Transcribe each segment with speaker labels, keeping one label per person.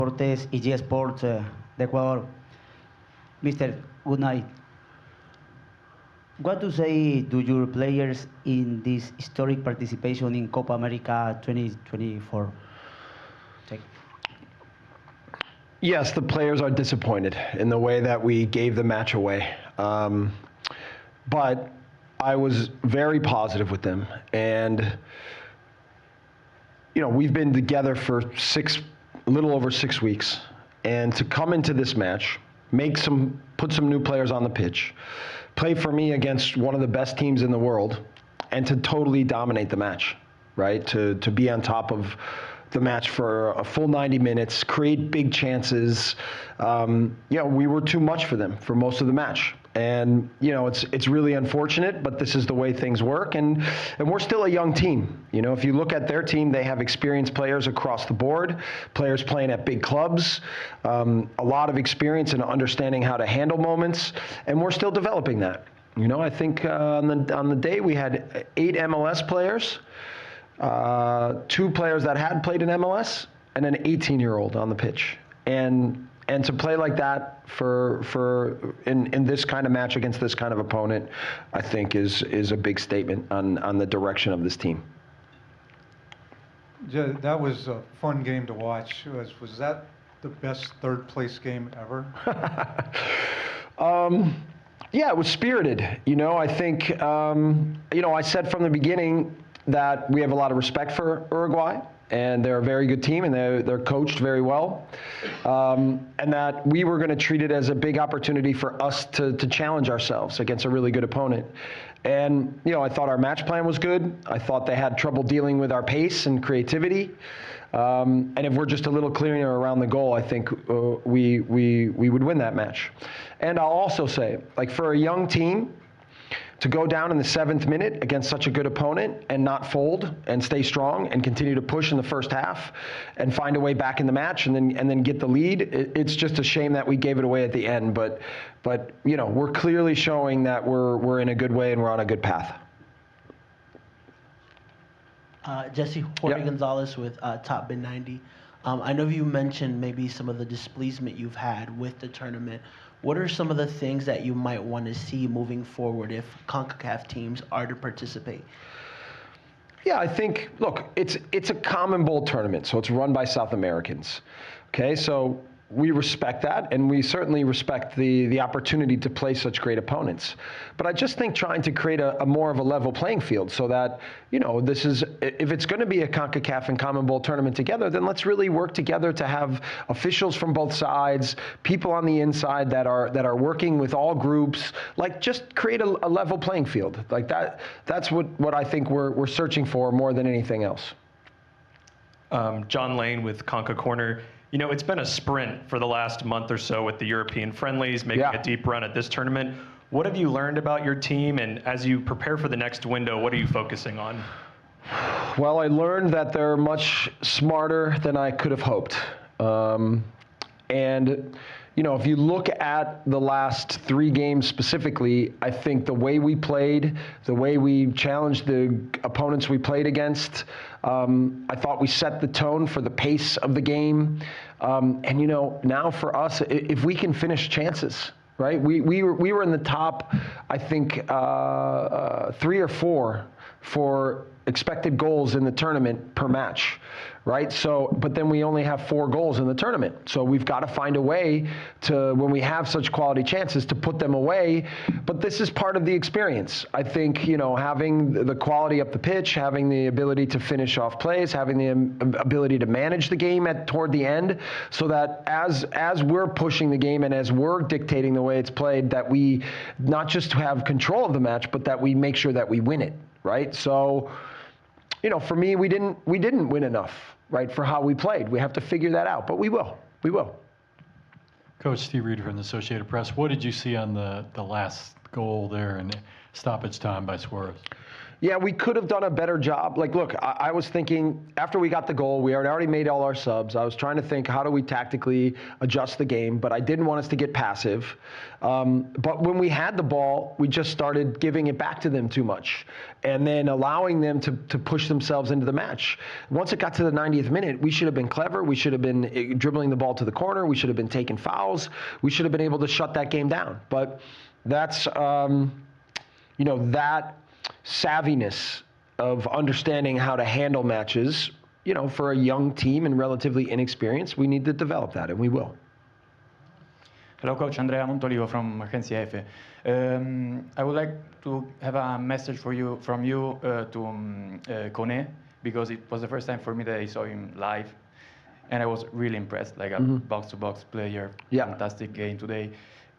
Speaker 1: Deportes y G Sports de Ecuador. Mr. Good night. What to say to your players in this historic participation in Copa America 2024?
Speaker 2: Yes, the players are disappointed in the way that we gave the match away. But I was very positive with them. And, you know, we've been together for a little over 6 weeks. And to come into this match, put some new players on the pitch, play for me against one of the best teams in the world, and to totally dominate the match, right? To be on top of the match for a full 90 minutes, create big chances. You know, we were too much for them for most of the match. And, you know, it's really unfortunate, but this is the way things work. And we're still a young team. You know, if you look at their team, they have experienced players across the board, players playing at big clubs, a lot of experience in understanding how to handle moments, and we're still developing that. You know, I think on the day we had 8 MLS players, 2 players that had played in MLS, and an 18-year-old on the pitch. And to play like that in this kind of match against this kind of opponent, I think is a big statement on the direction of this team.
Speaker 3: Yeah, that was a fun game to watch. Was that the best third place game ever?
Speaker 2: Yeah, it was spirited. You know, I think, you know, I said from the beginning that we have a lot of respect for Uruguay, and they're a very good team, and they're coached very well, and that we were going to treat it as a big opportunity for us to challenge ourselves against a really good opponent. And, you know, I thought our match plan was good. I thought they had trouble dealing with our pace and creativity. And if we're just a little clearer around the goal, I think we would win that match. And I'll also say, like, for a young team, to go down in the 7th minute against such a good opponent and not fold and stay strong and continue to push in the first half and find a way back in the match and then get the lead, it's just a shame that we gave it away at the end. But you know, we're clearly showing that we're in a good way and we're on a good path.
Speaker 4: Jesse, Jorge Gonzalez with Top Bin 90. I know you mentioned maybe some of the displeasement you've had with the tournament. What are some of the things that you might want to see moving forward if CONCACAF teams are to participate?
Speaker 2: Yeah, I think, look, it's a common bowl tournament, so it's run by South Americans. Okay, so we respect that, and we certainly respect the opportunity to play such great opponents. But I just think trying to create a more of a level playing field so that, you know, this is, if it's going to be a CONCACAF and Common Bowl tournament together, then let's really work together to have officials from both sides, people on the inside that are working with all groups, like just create a level playing field. Like that's what I think we're searching for more than anything else.
Speaker 5: John Lane with Conca Corner. You know, it's been a sprint for the last month or so with the European friendlies, making a deep run at this tournament. What have you learned about your team? And as you prepare for the next window, what are you focusing on?
Speaker 2: Well, I learned that they're much smarter than I could have hoped. And, you know, if you look at the last 3 games specifically, I think the way we played, the way we challenged the opponents we played against, I thought we set the tone for the pace of the game. And, you know, now for us, if we can finish chances, right? We were in the top, I think, 3 or 4 for expected goals in the tournament per match, right? So, but then we only have 4 goals in the tournament. So we've got to find a way to, when we have such quality chances, to put them away. But this is part of the experience. I think, you know, having the quality up the pitch, having the ability to finish off plays, having the ability to manage the game toward the end, so that as we're pushing the game and as we're dictating the way it's played, that we not just have control of the match, but that we make sure that we win it, right? So, you know, for me, we didn't win enough, right, for how we played. We have to figure that out, but we will. We will.
Speaker 6: Coach Steve Reeder from the Associated Press. What did you see on the last goal there and stoppage time by Suarez?
Speaker 2: Yeah, we could have done a better job. Like, look, I was thinking after we got the goal, we had already made all our subs. I was trying to think, how do we tactically adjust the game? But I didn't want us to get passive. But when we had the ball, we just started giving it back to them too much and then allowing them to push themselves into the match. Once it got to the 90th minute, we should have been clever. We should have been dribbling the ball to the corner. We should have been taking fouls. We should have been able to shut that game down. But that's, that savviness of understanding how to handle matches, for a young team and relatively inexperienced, we need to develop that, and we will.
Speaker 7: Hello, Coach. Andrea Montolivo from Agencia F. I would like to have a message from you to Kone, because it was the first time for me that I saw him live, and I was really impressed, like a box-to-box player.
Speaker 2: Yeah.
Speaker 7: Fantastic game today,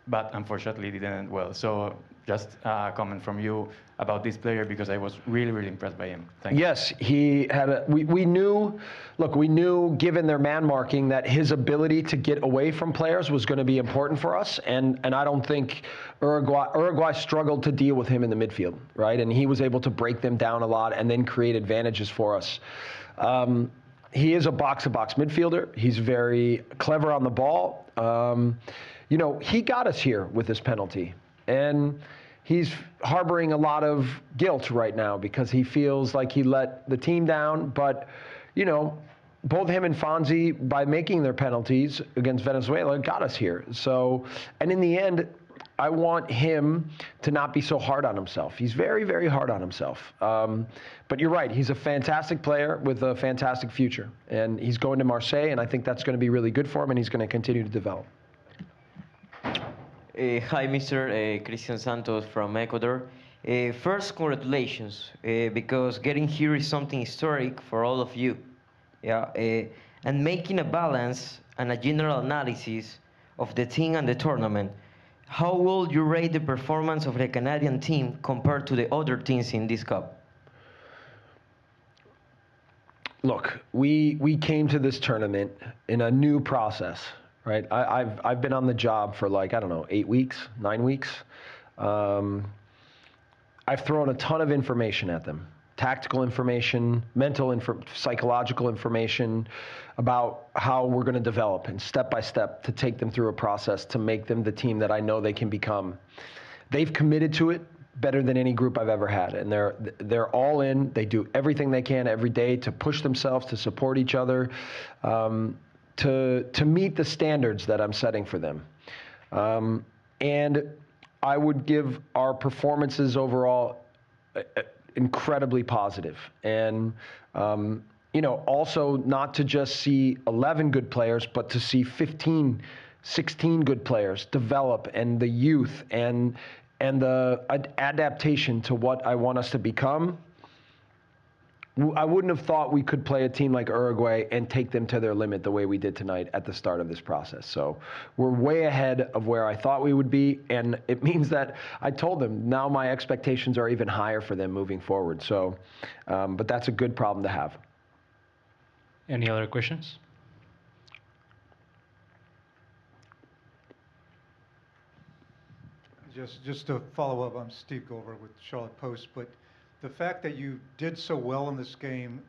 Speaker 7: but unfortunately it didn't end well. So just a comment from you about this player, because I was really, really impressed by him. Thank you.
Speaker 2: Yes, he had we knew, given their man marking, that his ability to get away from players was going to be important for us. And I don't think Uruguay struggled to deal with him in the midfield, right? And he was able to break them down a lot and then create advantages for us. He is a box-to-box midfielder. He's very clever on the ball. He got us here with this penalty. And he's harboring a lot of guilt right now because he feels like he let the team down. But, both him and Fonzie, by making their penalties against Venezuela, got us here. So, and in the end, I want him to not be so hard on himself. He's very, very hard on himself. But you're right. He's a fantastic player with a fantastic future. And he's going to Marseille, and I think that's going to be really good for him, and he's going to continue to develop.
Speaker 8: Hi, Mr. Cristian Santos from Ecuador. First, congratulations, because getting here is something historic for all of you. And making a balance and a general analysis of the team and the tournament, how would you rate the performance of the Canadian team compared to the other teams in this cup?
Speaker 2: Look, we came to this tournament in a new process. Right, I've been on the job for 8 weeks, 9 weeks. I've thrown a ton of information at them, tactical information, psychological information about how we're going to develop and step by step to take them through a process to make them the team that I know they can become. They've committed to it better than any group I've ever had, and they're all in. They do everything they can every day to push themselves, to support each other. To meet the standards that I'm setting for them. And I would give our performances overall incredibly positive. And, also not to just see 11 good players, but to see 15, 16 good players develop, and the youth and the adaptation to what I want us to become. I wouldn't have thought we could play a team like Uruguay and take them to their limit the way we did tonight at the start of this process. So we're way ahead of where I thought we would be, and it means that I told them now my expectations are even higher for them moving forward. So, but that's a good problem to have.
Speaker 6: Any other questions?
Speaker 3: Just to follow up, I'm Steve Goldberg with Charlotte Post, but the fact that you did so well in this game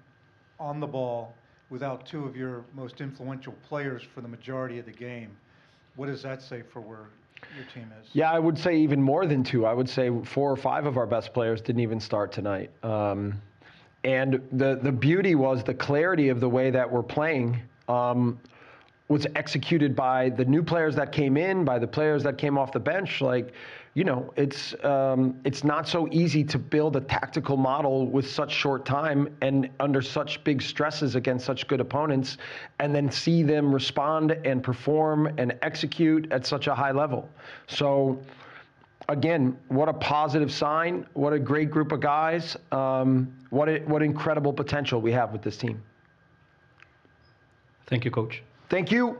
Speaker 3: on the ball without two of your most influential players for the majority of the game, what does that say for where your team is?
Speaker 2: Yeah, I would say even more than two. I would say 4 or 5 of our best players didn't even start tonight. And the beauty was the clarity of the way that we're playing was executed by the new players that came in, by the players that came off the bench. It's not so easy to build a tactical model with such short time and under such big stresses against such good opponents, and then see them respond and perform and execute at such a high level. So again, what a positive sign, what a great group of guys, what incredible potential we have with this team.
Speaker 6: Thank you, Coach.
Speaker 2: Thank you.